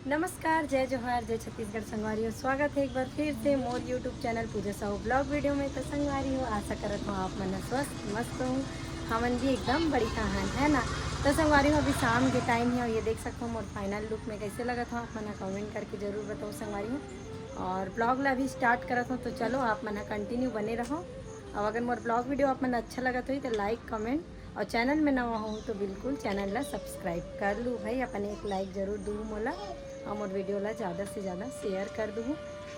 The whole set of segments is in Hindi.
नमस्कार, जय जोहार, जय छत्तीसगढ़ संगवारी हो। स्वागत है एक बार फिर से मोर यूट्यूब चैनल पूजा साहू ब्लॉग वीडियो में। तो संगवारी हो, आशा करत हूँ आप मन स्वस्थ मस्त हूँ। हमन भी एकदम बड़ी कहान है ना। तो संगवारी हो, अभी शाम के टाइम है और ये देख सकते हो मोर फाइनल लुक में कैसे लगा था। आप मन कमेंट करके ज़रूर बताओ संगवारी हो। और ब्लॉग ला अभी स्टार्ट करत हूँ, तो चलो आप मन कंटिन्यू बने रहो। और अगर मोर ब्लॉग वीडियो आप मन अच्छा लगा तो लाइक कमेंट, और चैनल में नवा हो तो बिल्कुल चैनल ला सब्सक्राइब कर लूँ भाई। अपन एक लाइक ज़रूर दूँ मोला, और मोर वीडियो ला ज़्यादा से ज़्यादा शेयर कर दूँ।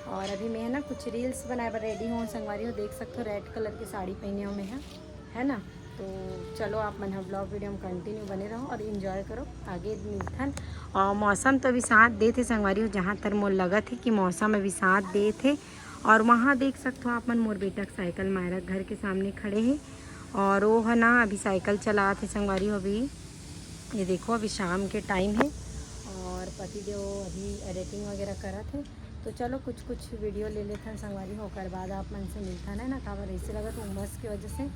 और अभी मैं है ना कुछ रील्स बनाए पर रेडी हूँ संगवारी हो। देख सकते हो रेड कलर की साड़ी पहने हूँ मैं, है ना। तो चलो आप मन ब्लॉग वीडियो में कंटिन्यू बने रहो और इन्जॉय करो। आगे मिलथन। और मौसम तो अभी साथ दे थे संगवारी हो, जहाँ तक मोर लगा थे कि मौसम अभी साथ दे थे। और वहाँ देख सकते हो आप मन मोर बेटा साइकिल मायरा घर के सामने खड़े हैं। और वो है ना अभी साइकिल चला थे संगवारी हो। अभी ये देखो अभी शाम के टाइम है और पतिदेव अभी एडिटिंग वगैरह करा थे। तो चलो कुछ वीडियो ले लेते हैं संगवारी हो, कर बाद आप मन से मिलता है ना। काबर ऐसे लगा तो उमस की वजह से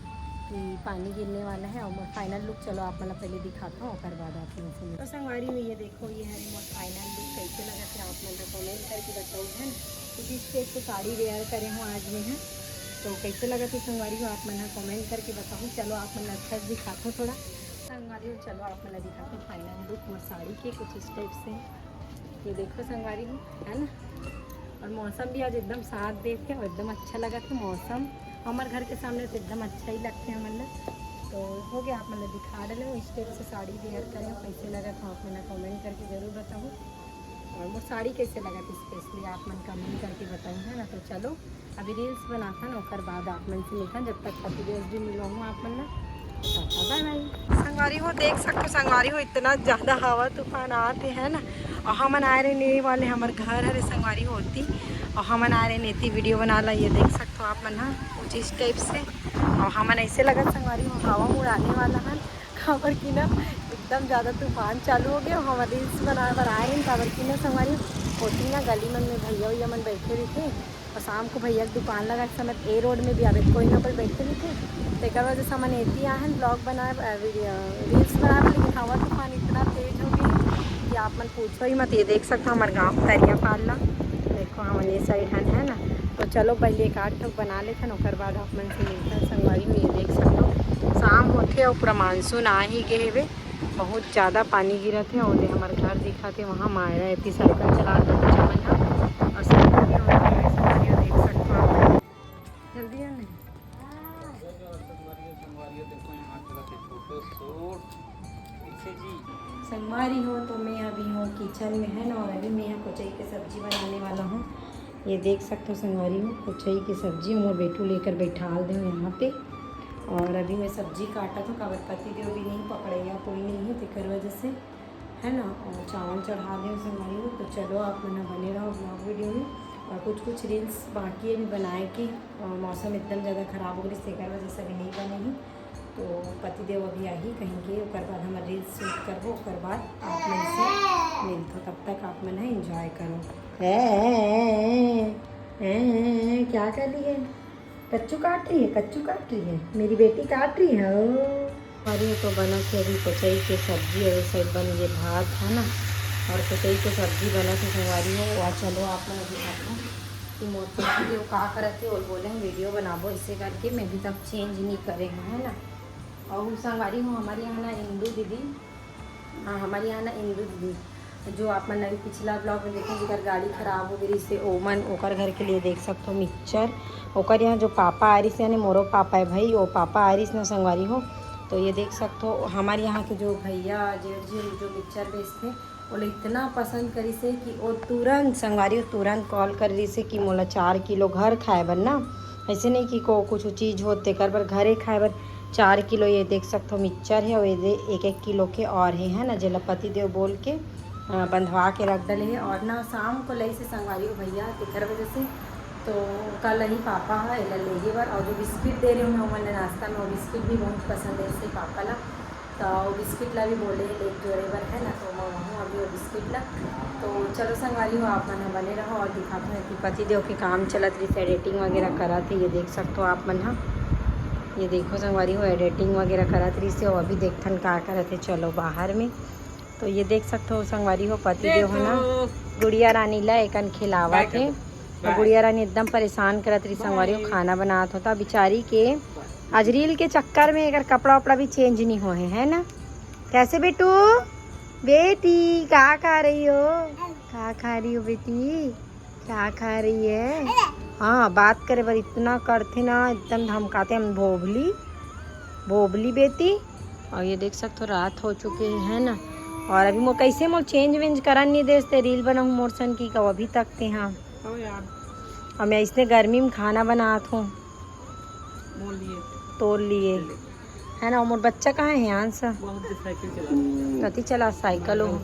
कि पानी गिरने वाला है। और फाइनल लुक चलो आप मतलब पहले दिखाता हूँ, कर बाद आप मन से। तो संगवारी में ये देखो, ये है मोर फाइनल लुक कैसे लगा थे आप मतलब कमेंट करके बताओ, है ना। कुछ इस टाइप से साड़ी वेयर करे हूँ आज में, है तो कैसे लगा तो संगवारी हो आप मन कमेंट करके बताओ। चलो आप मन अच्छा दिखाते थोड़ा संगवारी हो। चलो आप मन दिखाते फाइनल लुक मोर साड़ी के कुछ इस टाइप से। ये देखो संगवारी हो, है ना। और मौसम भी आज एकदम साथ दे थे और एकदम अच्छा लगा था मौसम। हमारे घर के सामने तो एकदम अच्छा ही लगते हैं मतलब। तो हो गया आप मतलब दिखा डाले इस टाइप से साड़ी वेयर करें, कैसे लगा था आप मन कमेंट करके ज़रूर बताओ। और वो साड़ी कैसे लगा थी स्पेशली आप मन कमेंट करके बताऊँ, है ना। तो चलो अभी रील्स बनाता ना, और बाद आप मन से मिलता। जब तक पति भी मिलूँगा आप मन ना। बाय बाय संगवारी हो। देख सकते हो संगवारी हो, इतना ज़्यादा हवा तूफान आते हैं ना। और हमन आए रहे नहीं वाले हमारे घर हरे संगवारी होती। और हमन आ रहे नेती वीडियो बना ला। ये देख सकते हो आप मन हाँ कुछ इस टाइप से। और हमन ऐसे लगा संगवारी हो हवा उड़ाने वाला है। खबर की ना एकदम ज़्यादा तूफान चालू हो गया। हम रील्स बनाए पर आए हैं खबर की ना संगवारी होती ना। गली मन में भैया भैया मन बैठे रहे थे। और शाम को भैया की दुकान लगा समय ए रोड में भी आवे कोई ना कोई बैठे रहे थे। तो वजह से हमने एती आहन ब्लॉग बनाए रील्स बनाए। लेकिन हवा तूफान इतना तेज हो गई कि आप मन पूछो ही मत। ये देख सकते हो हमारे गाँव तरिया पालना देखो हमन ये साइड है ना। तो चलो पहले एक आध ठोक बना लेते हैं, और बाद आप मन से मिलता है संगवारी में। ये देख सकते हो शाम होते और पूरा मानसून आ ही गए हुए, बहुत ज़्यादा पानी गिरा थे। और हमारे घर दिखा थे वहाँ मायरा एती साइकिल चला थे और साइकिल भी देख सकते हो आप। जल्दी है नहीं संगवारी हो। तो मैं अभी हूँ किचन में, है ना। और अभी मैं यहाँ कुचई की सब्ज़ी बनाने वाला हूँ। ये देख सकते हो संगवारी हो कुचई की सब्ज़ी मोर बेटू लेकर बैठा दे यहाँ पे। और अभी मैं सब्ज़ी काटा तो काबर पति देव भी नहीं पकड़ेगा, कोई नहीं है तिकर वजह से, है ना। और चावल चढ़ा दें संगवारी हो। तो चलो आप मना बने रहो ब्लॉग वीडियो में। और कुछ रील्स बाकी है भी बनाए के। और मौसम एकदम ज़्यादा ख़राब हो गई इसके वजह से अभी नहीं बनेगी। तो पतिदेव अभी आ ही कहेंगे, और बाद हम रील्स शूट करबो, और बाद आप मन से मिलते। तब तक आप मन है इंजॉय करो। क्या कर रही है? कच्चू काट रही है, कच्चू काट रही है, मेरी बेटी काट रही है। अरे तो बना के अभी कुचई के सब्जी और साइड बन ये भात है ना। और कुचई के सब्जी बना के संगवारी हो। और चलो आप लोग अभी खाते हैं कि मोर पति देव का करते और बोले हम वीडियो बनाबो इसे करके। मैं भी तब चेंज नहीं करेगा, है ना। और संगवारी हूँ हमारे यहाँ ना इंदू दीदी, हाँ हमारे यहाँ ना इंदू दीदी जो आप मन अभी पिछला ब्लॉग में देखें जिधर गाड़ी ख़राब हो गई से ओमन ओकर घर के लिए देख सकते हो मिक्सचर। ओकर यहाँ जो पापा आ रही से यानी मोरो पापा है भाई, वो पापा आ रही ना संगवारी हो। तो ये देख सकते हो हमारे यहाँ के जो भैया जेठ जी जो मिक्सचर बेचते वो इतना पसंद करी से कि वो तुरंत संगवारी तुरंत कॉल कर रही से कि मोला 4 किलो घर खाए बर ना। ऐसे नहीं कि को कुछ चीज़ होते कर बर घरे खाए बर 4 किलो। ये देख सकते हो मिक्सचर है और ये 1-1 किलो के और है ना। जेला पति देव बोल के बंधवा के रख डले है। और ना शाम को लई से संगवारी हो भैया तिकर वजह से। तो कल ही पापा है एला लेगे बर। और जो बिस्किट दे रहे हूँ मैं मैंने नाश्ता में, वो बिस्किट भी बहुत पसंद है इससे पापा ला। तो वो बिस्किट ला भी बोले हैं लेक जोड़े बर, है ना। तो मैं वहाँ अभी वो बिस्किट ला। तो चलो संगवारी हो आप मन बने रहो और दिखाते हैं कि पति देव के काम चलत रही एडिटिंग वगैरह करा थे। ये देख सकते हो आप मन हाँ, ये देखो संगवारी हो एडिटिंग वगैरह करत रही से। और अभी देखथन का करत है चलो बाहर में। तो ये देख सकते हो संगवारी हो पति देव है ना गुड़िया रानी ला एकन खिलावा थे। तो गुड़िया रानी एकदम परेशान करत रही संगवारी हो, खाना बनात होता बेचारी के। आज रील के चक्कर में अगर कपड़ा वपड़ा भी चेंज नहीं हुए है ना। कैसे बेटू बेटी क्या खा रही हो, क्या खा रही हो बेटी, क्या खा रही है। हाँ बात करे पर इतना करते ना एकदम धमकाते हम भोबली भोबली बेटी। और ये देख सकते हो रात हो चुकी है ना। और अभी मो कैसे मो चेंज वेंज करन नहीं देते रील बनाऊँ मोरसन की कब अभी तक थे। हाँ और मैं इसने गर्मी में खाना बनात हूँ तोड़ लिए है ना। मोर बच्चा कहाँ है यहाँ से कति चला साइकिल हो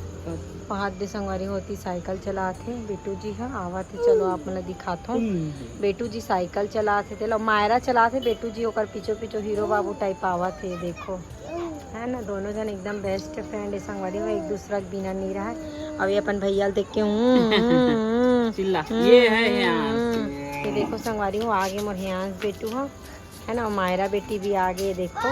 हाथ दे संगवारी होती साइकिल चलाते बेटू जी। हाँ आवत है चलो आप मतलब दिखाता हूँ। बेटू जी साइकिल चलाते थे मायरा चलाते बेटू जी ओकर पीछो पीछो हीरो बाबू टाइप आवत है देखो है ना। दोनों जन एकदम बेस्ट फ्रेंड है संगवारी में, एक दूसरा के बिना नहीं रहा है। अभी अपन भैया देख के ये है ये देखो संगवारी हो आगे मोर हियांस बेटू हो है ना। मायरा बेटी भी आगे देखो।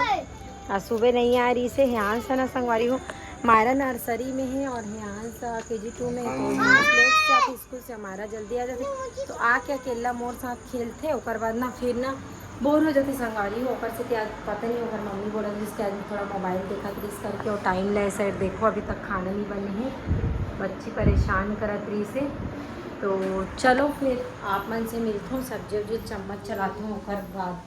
आज सुबह नहीं आ रही से हियांस है ना संगवारी हो। मायरा नर्सरी में है और हियांस KG2 में। तो हियांस लेट से आती स्कूल से, हमारा जल्दी आ जाती तो आके अकेला मोर साथ खेलते ओकर बाद ना फिर ना बोर हो जाती संगवारी हो। ऊपर से क्या पता नहीं होकर मम्मी बोला जिसके आदमी थोड़ा मोबाइल देखा क्रिस करके और टाइम ले साइड देखो अभी तक खाना नहीं बने हैं। बच्ची परेशान करत रही से। तो चलो फिर आप मन से मिलता हूँ सब्जी उब्जी चम्मच चलाती हूँ ओकर बाद